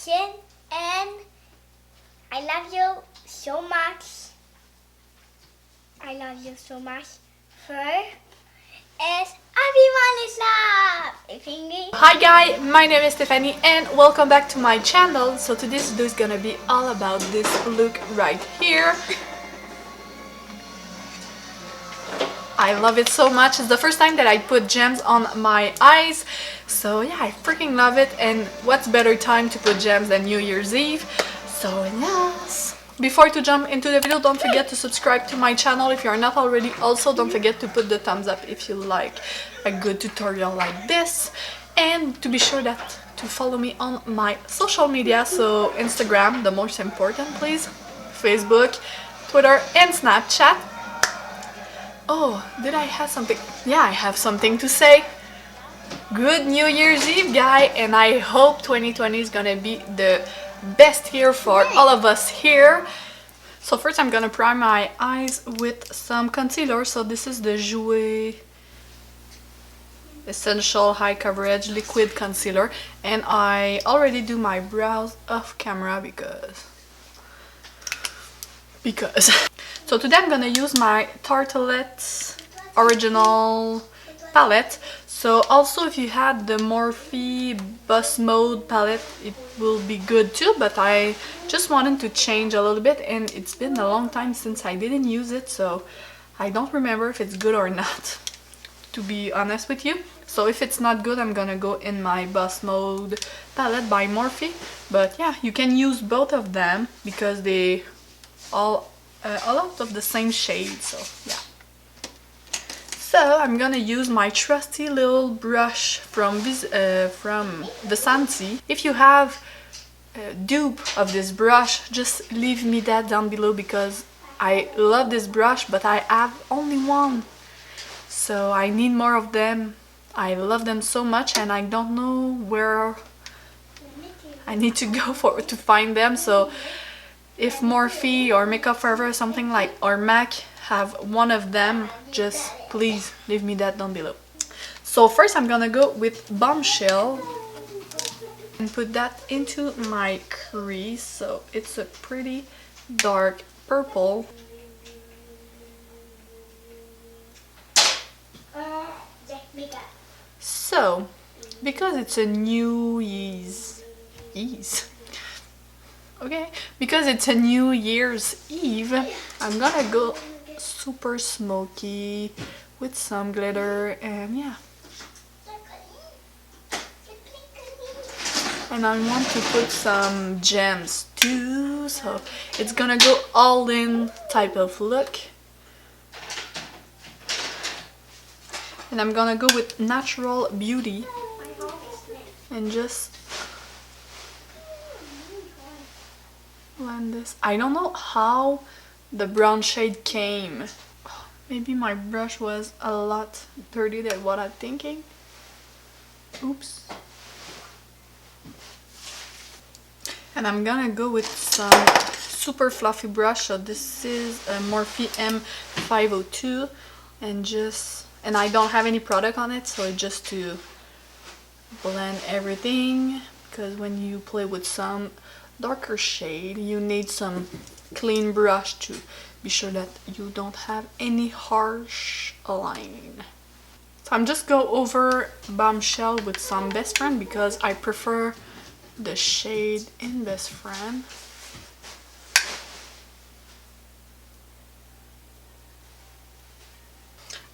watching, and I love you so much. I love you so much. As everyone is love. Hi guys, my name is Stephanie and welcome back to my channel. So today's video is gonna be all about this look right here. I love it so much. It's the first time that I put gems on my eyes. So yeah, I freaking love it. And what's better time to put gems than New Year's Eve? So yes. Before to jump into the video, don't forget to subscribe to my channel if you are not already. Also, don't forget to put the thumbs up if you like a good tutorial like this. And to be sure that to follow me on my social media. So Instagram, the most important, please. Facebook, Twitter, and Snapchat. Oh, did I have something? Yeah, I have something to say. Good New Year's Eve, guy, and I hope 2020 is gonna be the best year for all of us here. So first I'm gonna prime my eyes with some concealer. So this is the Jouer Essential High Coverage Liquid Concealer, and I already do my brows off camera because so today I'm gonna use my Tartelette Original palette. So also if you had the Morphe Boss Mode palette, it will be good too, but I just wanted to change a little bit, and it's been a long time since I didn't use it, so I don't remember if it's good or not, to be honest with you. So if it's not good, I'm gonna go in my Boss Mode palette by Morphe. But yeah, you can use both of them because they all out of the same shade, so yeah. So I'm gonna use my trusty little brush from Visanti. If you have a dupe of this brush, just leave me that down below because I love this brush, but I have only one, so I need more of them. I love them so much and I don't know where I need to go to find them. So if Morphe or Makeup Forever or something like, or MAC have one of them, just please leave me that down below. So first I'm gonna go with Bombshell and put that into my crease. So it's a pretty dark purple. So because it's a New Year's because it's a New Year's Eve, I'm gonna go super smoky with some glitter, and yeah. And I want to put some gems too, so it's gonna go all in type of look. And I'm gonna go with Natural Beauty and just blend this. I don't know how the brown shade came. Maybe my brush was a lot dirty than what I'm thinking. Oops. And I'm gonna go with some super fluffy brush. So this is a Morphe M502, and I don't have any product on it, so it's just to blend everything, because when you play with some darker shade, you need some clean brush to be sure that you don't have any harsh line. So I'm just go over Bombshell with some Best Friend because I prefer the shade in Best Friend.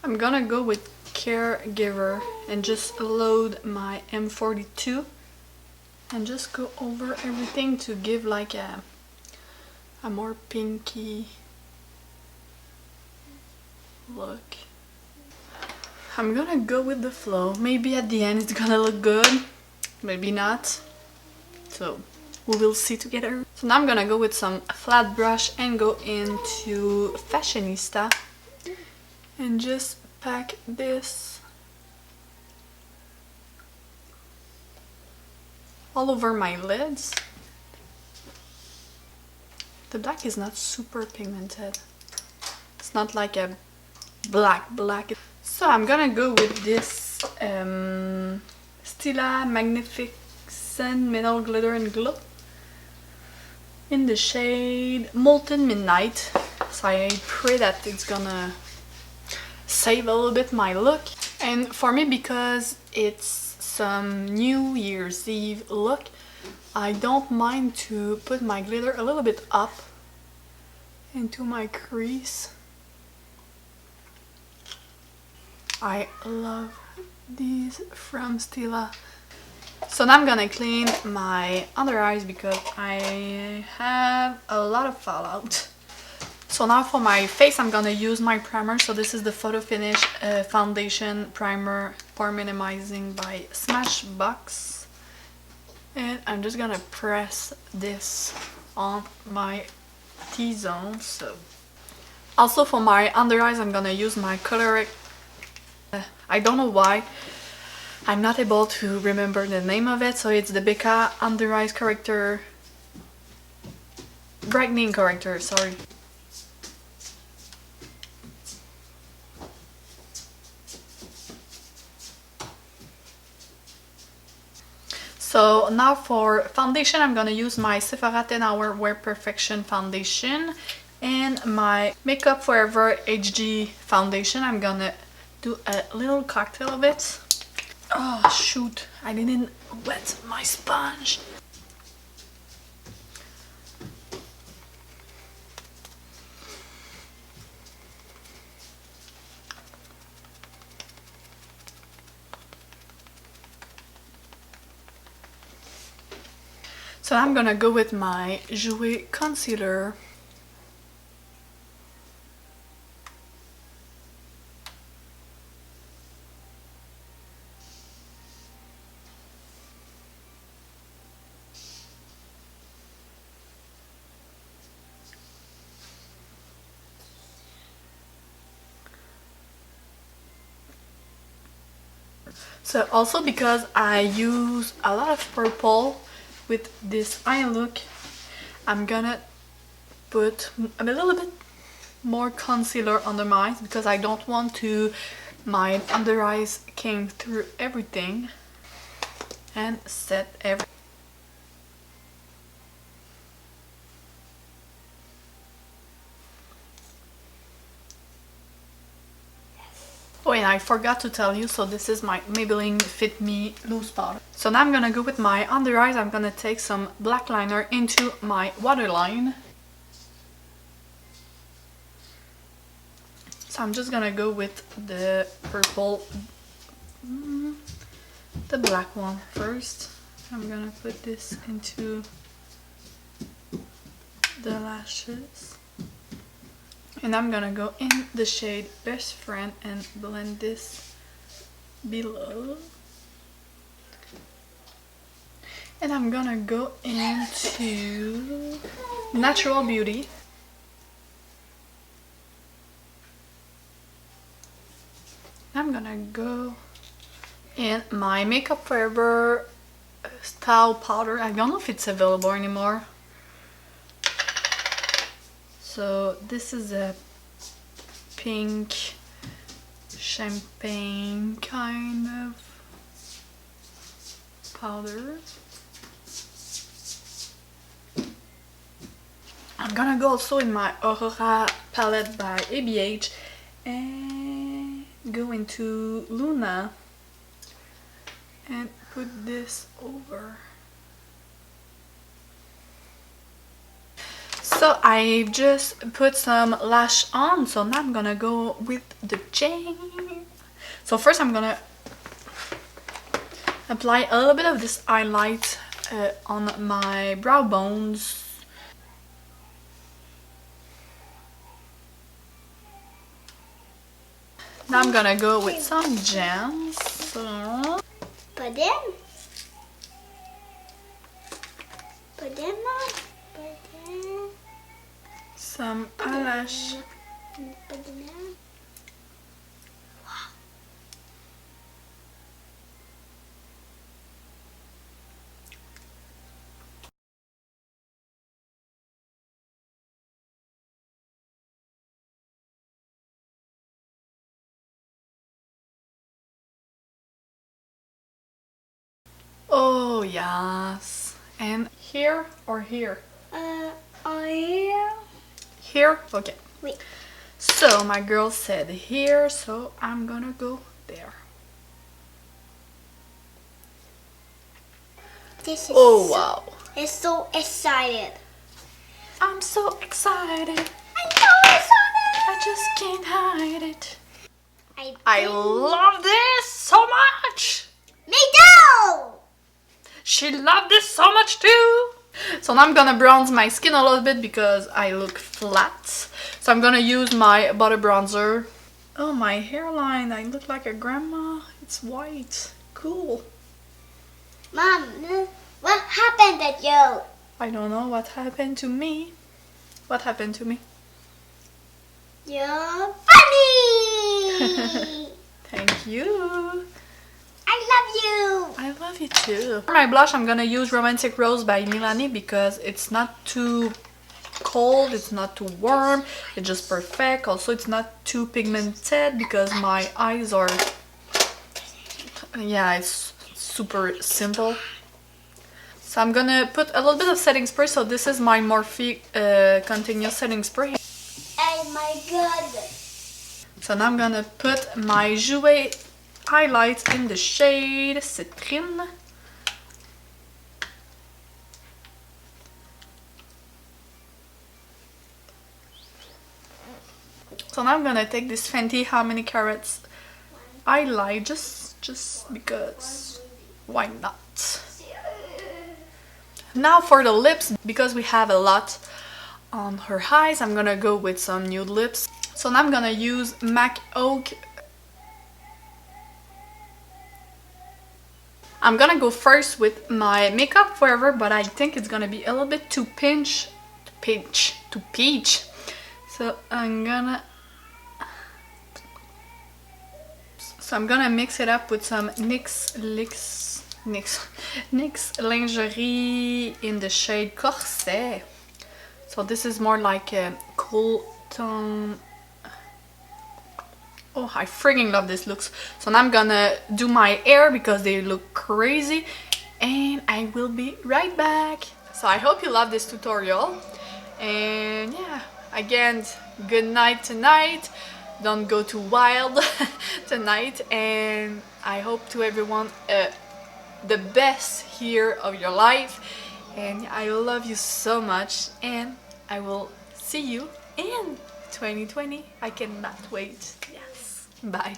I'm gonna go with Caregiver and just load my M42 and just go over everything to give like a more pinky look. I'm gonna go with the flow. Maybe at the end it's gonna look good, maybe not, so we will see together. So now I'm gonna go with some flat brush and go into Fashionista and just pack this all over my lids. The black is not super pigmented. It's not like a black. So I'm gonna go with this Stila Magnificent Metal Glitter and Glow. in the shade Molten Midnight. So I pray that it's gonna save a little bit my look. And for me, because it's some New Year's Eve look, I don't mind to put my glitter a little bit up into my crease. I love these from Stila. So now I'm gonna clean my under eyes because I have a lot of fallout. So now for my face, I'm gonna use my primer. So this is the Photo Finish Foundation Primer Pore Minimizing by Smashbox. And I'm just gonna press this on my T-zone. So also for my under eyes, I'm gonna use my Color. I don't know why I'm not able to remember the name of it. So it's the Becca Under Eyes Corrector, Brightening Corrector, sorry. So now for foundation, I'm gonna use my Sephora 10 Hour Wear Perfection Foundation and my Makeup Forever HD Foundation. I'm gonna do a little cocktail of it. Oh shoot, I didn't wet my sponge. So I'm gonna go with my Jouer Concealer. So also because I use a lot of purple with this eye look, I'm gonna put a little bit more concealer under my eyes because I don't want to my under eyes came through everything and set everything. Oh, and I forgot to tell you, so this is my Maybelline Fit Me loose powder. So now I'm gonna go with my under eyes. I'm gonna take some black liner into my waterline. So I'm just gonna go with the purple, the black one first. I'm gonna put this into the lashes. And I'm gonna go in the shade Best Friend and blend this below. And I'm gonna go into Natural Beauty. I'm gonna go in my Makeup Forever Style Powder. I don't know if it's available anymore. So this is a pink champagne kind of powder. I'm gonna go also in my Aurora palette by ABH and go into Luna and put this over. So I just put some lash on, so now I'm gonna go with the jade. So first I'm gonna apply a little bit of this highlight on my brow bones. Now I'm gonna go with some gems. So Put them. Put them on. Put them. some eyelash. Put them on. Oh yes. And here or here? Here. Here? Okay. Wait. So my girl said here, so I'm gonna go there. This is Oh wow. It's so excited. I'm so excited. I'm so excited. I just can't hide it. I think- love this so much. Me too. She loved this so much too. So now I'm gonna bronze my skin a little bit because I look flat. So I'm gonna use my butter bronzer. Oh, my hairline, I look like a grandma. It's white. Cool. Mom, what happened to you? I don't know what happened to me. What happened to me? You're funny. Thank you. I love you. I love you too. For my blush, I'm gonna use Romantic Rose by Milani because it's not too cold, it's not too warm, it's just perfect. Also, it's not too pigmented because my eyes are, yeah, it's super simple. So I'm gonna put a little bit of setting spray. So this is my Morphe continuous setting spray. Oh my god. So now I'm gonna put my Jouer highlights in the shade Citrine. So now I'm gonna take this Fenty How Many Carats highlight just because why not? Now for the lips, because we have a lot on her eyes, I'm gonna go with some nude lips. So now I'm gonna use MAC Oak. I'm gonna go first with my Makeup Forever, but I think it's gonna be a little bit too peach. So I'm gonna mix it up with some NYX lingerie in the shade Corset. So this is more like a cool tone. Oh, I freaking love this looks. So now I'm gonna do my hair because they look crazy, and I will be right back. So I hope you love this tutorial, and yeah, again, good night tonight. Don't go too wild tonight, and I hope to everyone the best year of your life, and I love you so much, and I will see you in 2020. I cannot wait. Yes, bye.